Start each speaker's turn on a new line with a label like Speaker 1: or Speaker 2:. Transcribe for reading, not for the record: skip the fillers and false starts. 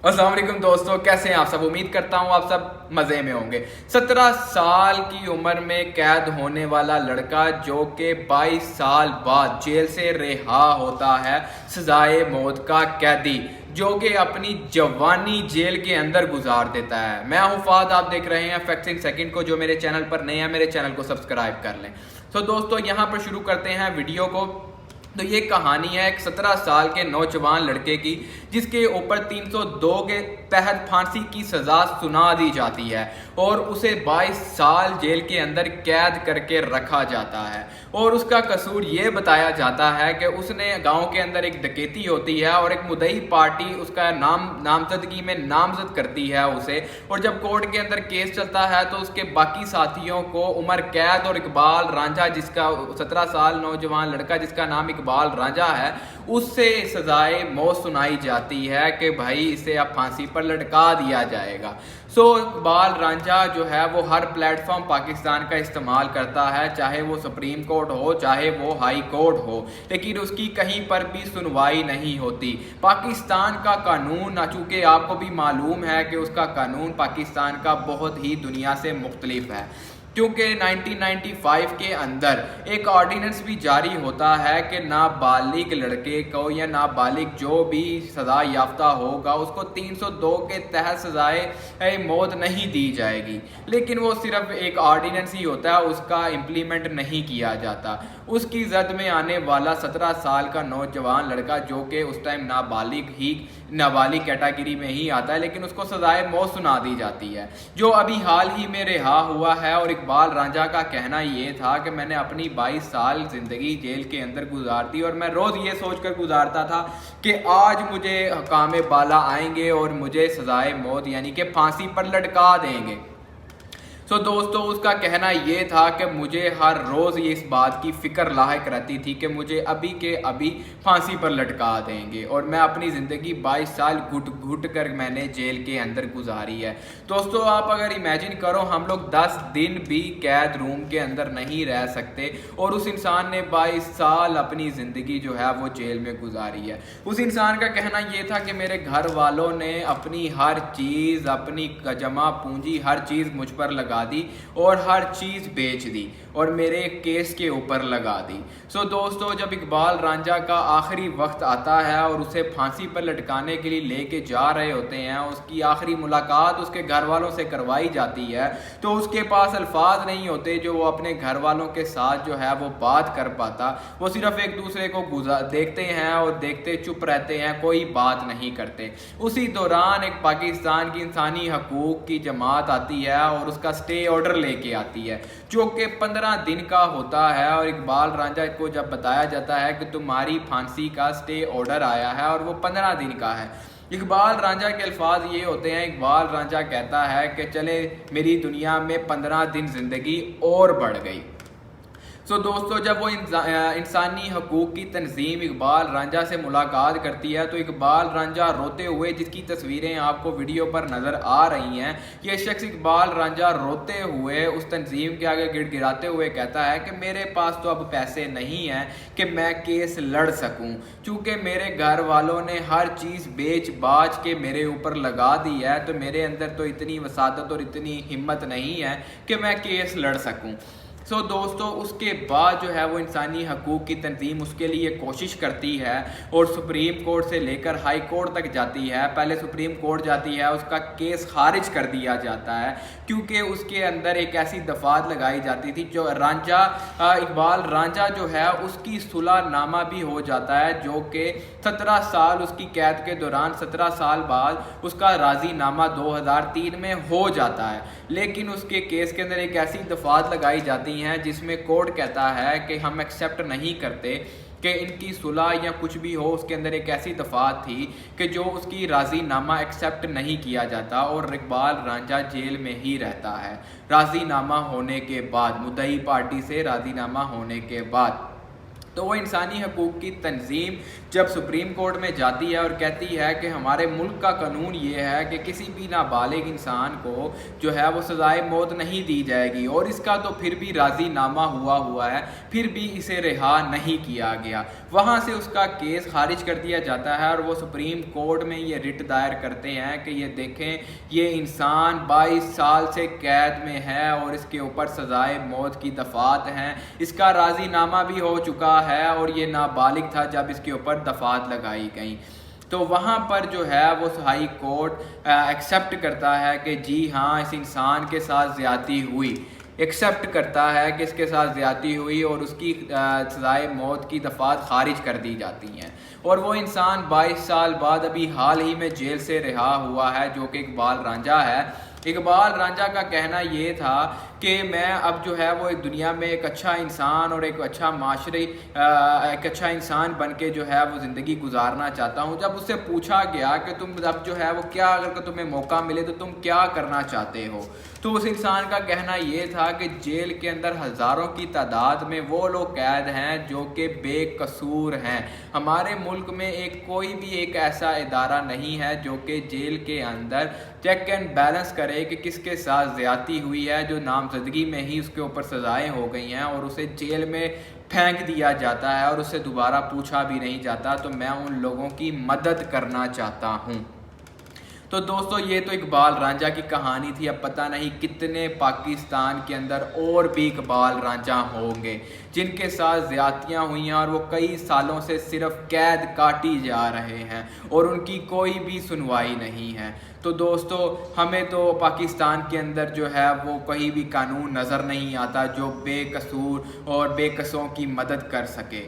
Speaker 1: अस्सलाम वालेकुम दोस्तों, कैसे हैं आप सब। उम्मीद करता हूं आप सब मज़े में होंगे। 17 साल की उम्र में कैद होने वाला लड़का जो कि 22 साल बाद जेल से रिहा होता है, सजाए मौत का कैदी जो कि अपनी जवानी जेल के अंदर गुजार देता है। मैं हूं फाद, आप देख रहे हैं फैक्ट्स इन सेकंड को। जो मेरे चैनल पर नए हैं मेरे चैनल को सब्सक्राइब कर लें। तो दोस्तों यहाँ पर शुरू करते हैं वीडियो को। तो ये कहानी है एक 17 साल के नौजवान लड़के की जिसके ऊपर 302 के तहत फांसी की सज़ा सुना दी जाती है और उसे 22 साल जेल के अंदर कैद करके रखा जाता है। और उसका कसूर ये बताया जाता है कि उसने गांव के अंदर एक डकैती होती है और एक मुद्दई पार्टी उसका नामजदगी में नामजद करती है उसे। और जब कोर्ट के अंदर केस चलता है तो उसके बाकी साथियों को उमर कैद और इकबाल रांझा, जिसका 17 साल नौजवान लड़का जिसका नाम इकबाल रांझा है, उससे सजाए मौत सुनाई जाती है कि भाई इसे अब फांसी पर लटका दिया जाएगा। इकबाल रांझा जो है वो हर प्लेटफॉर्म पाकिस्तान का इस्तेमाल करता है, चाहे वो सुप्रीम कोर्ट हो चाहे वो हाई कोर्ट हो, लेकिन उसकी कहीं पर भी सुनवाई नहीं होती। पाकिस्तान का कानून, चूँकि आपको भी मालूम है कि उसका कानून पाकिस्तान का बहुत ही दुनिया से मुख्तलिफ है, क्योंकि 1995 के अंदर एक ऑर्डिनेंस भी जारी होता है कि नाबालिग लड़के को या नाबालिग जो भी सज़ा याफ्ता होगा उसको 302 के तहत सज़ाए मौत नहीं दी जाएगी। लेकिन वो सिर्फ एक ऑर्डिनेंस ही होता है, उसका इम्प्लीमेंट नहीं किया जाता। उसकी जद में आने वाला 17 साल का नौजवान लड़का जो कि उस टाइम नाबालिग कैटेगरी में ही आता है, लेकिन उसको सज़ाए मौत सुना दी जाती है, जो अभी हाल ही में रिहा हुआ है। और इकबाल रांझा का कहना ये था कि मैंने अपनी 22 साल ज़िंदगी जेल के अंदर गुजार दी और मैं रोज़ ये सोच कर गुजारता था कि आज मुझे हकाम बाला आएंगे और मुझे सज़ाए मौत यानी कि फांसी पर लटका देंगे। दोस्तों उसका कहना ये था कि मुझे हर रोज़ ये इस बात की फ़िक्र लायक रहती थी कि मुझे अभी के अभी फांसी पर लटका देंगे। और मैं अपनी ज़िंदगी 22 साल घुट घुट कर मैंने जेल के अंदर गुजारी है। दोस्तों आप अगर इमेजिन करो, हम लोग 10 दिन भी कैद रूम के अंदर नहीं रह सकते और उस इंसान ने 22 साल अपनी ज़िंदगी जो है वो जेल में गुजारी है। उस इंसान का कहना ये था कि मेरे घर वालों ने अपनी हर चीज़, अपनी जमा पूंजी, हर चीज़ मुझ पर लगा दी और हर चीज़ बेच दी और मेरे केस के ऊपर लगा दी। दोस्तों जब इकबाल रांझा का आखिरी वक्त आता है और उसे फांसी पर लटकाने के लिए लेके जा रहे होते हैं, उसकी आखिरी मुलाकात उसके घर वालों से करवाई जाती है, तो उसके पास अल्फाज नहीं होते जो वो अपने घर वालों के साथ जो है वो बात कर पाता। वो सिर्फ एक दूसरे को देखते हैं और देखते चुप रहते हैं, कोई बात नहीं करते। उसी दौरान एक पाकिस्तान की इंसानी हकूक़ की जमात आती है और उसका स्टे ऑर्डर लेके आती है जो कि 15 दिन का होता है। और इकबाल रांझा को जब बताया जाता है कि तुम्हारी फांसी का स्टे ऑर्डर आया है और वो 15 दिन का है, इकबाल रांझा के अल्फाज ये होते हैं, इकबाल रांझा कहता है कि चले मेरी दुनिया में 15 दिन ज़िंदगी और बढ़ गई। दोस्तों जब वो इंसानी हकूक़ की तंजीम इकबाल रांझा से मुलाकात करती है तो इकबाल रांझा रोते हुए, जिसकी तस्वीरें आपको वीडियो पर नज़र आ रही हैं, ये शख्स इकबाल रांझा रोते हुए उस तंजीम के आगे गिड़गिड़ाते हुए कहता है कि मेरे पास तो अब पैसे नहीं हैं कि मैं केस लड़ सकूं, चूँकि मेरे घर वालों ने हर चीज़ बेच बाच के मेरे ऊपर लगा दी है, तो मेरे अंदर तो इतनी वसादत और इतनी हिम्मत नहीं है कि मैं केस लड़ सकूँ। दोस्तों उसके बाद जो है वो इंसानी हकूक़ की तंजीम उसके लिए कोशिश करती है और सुप्रीम कोर्ट से लेकर हाई कोर्ट तक जाती है। पहले सुप्रीम कोर्ट जाती है, उसका केस खारिज कर दिया जाता है क्योंकि उसके अंदर एक ऐसी दफात लगाई जाती थी जो इकबाल रांझा जो है उसकी सुलहनामा भी हो जाता है, जो कि 17 साल उसकी कैद के दौरान 17 साल बाद उसका राज़ीनामा 2003 में हो जाता है। लेकिन उसके केस के अंदर एक ऐसी दफात लगाई जाती हैं जिसमें कोर्ट कहता है कि हम एक्सेप्ट नहीं करते कि इनकी सुलह या कुछ भी हो। उसके अंदर एक ऐसी दफात थी कि जो उसकी राज़ीनामा एक्सेप्ट नहीं किया जाता और इकबाल रांझा जेल में ही रहता है राज़ीनामा होने के बाद, मुद्दई पार्टी से राज़ीनामा होने के बाद। तो वो इंसानी हकूक़ की तंजीम जब सुप्रीम कोर्ट में जाती है और कहती है कि हमारे मुल्क का कानून ये है कि किसी भी नाबालिग इंसान को जो है वो सज़ाए मौत नहीं दी जाएगी, और इसका तो फिर भी राज़ीनामा हुआ है, फिर भी इसे रिहा नहीं किया गया, वहाँ से उसका केस खारिज कर दिया जाता है और वो सुप्रीम कोर्ट में ये रिट दायर करते हैं कि ये देखें, ये इंसान 22 साल से कैद में है और इसके ऊपर सज़ाए मौत की दफ़ात हैं, इसका राज़ीनामा भी हो चुका है और ये नाबालिग था जब इसके ऊपर दफ़ात लगाई गई। तो वहाँ पर जो है वो हाई कोर्ट एक्सेप्ट करता है कि जी हाँ, इस इंसान के साथ ज़्यादती हुई, एक्सेप्ट करता है कि इसके साथ ज़्यादती हुई और उसकी सज़ाए मौत की दफ़ात खारिज कर दी जाती हैं। और वो इंसान 22 साल बाद अभी हाल ही में जेल से रिहा हुआ है, जो कि इकबाल रांझा है। इकबाल रांझा का कहना ये था कि मैं अब जो है वो एक दुनिया में एक अच्छा इंसान और एक अच्छा माशरे एक अच्छा इंसान बन के जो है वो ज़िंदगी गुजारना चाहता हूँ। जब उससे पूछा गया कि तुम अब जो है वो क्या, अगर तुम्हें मौका मिले तो तुम क्या करना चाहते हो, तो उस इंसान का कहना ये था कि जेल के अंदर हज़ारों की तादाद में वो लोग कैद हैं जो कि बेकसूर हैं। हमारे मुल्क में कोई भी एक ऐसा इदारा नहीं है जो कि जेल के अंदर चेक एंड बैलेंस करे कि किसके साथ ज़्यादती हुई है, जो नामजदगी में ही उसके ऊपर सज़ाएं हो गई हैं और उसे जेल में फेंक दिया जाता है और उससे दोबारा पूछा भी नहीं जाता। तो मैं उन लोगों की मदद करना चाहता हूँ। तो दोस्तों, ये तो इकबाल रांझा की कहानी थी। अब पता नहीं कितने पाकिस्तान के अंदर और भी इकबाल रांझा होंगे जिनके साथ ज़्यादतियाँ हुई हैं और वो कई सालों से सिर्फ कैद काटी जा रहे हैं और उनकी कोई भी सुनवाई नहीं है। तो दोस्तों, हमें तो पाकिस्तान के अंदर जो है वो कहीं भी कानून नज़र नहीं आता जो बेकसूर और बेकसों की मदद कर सके।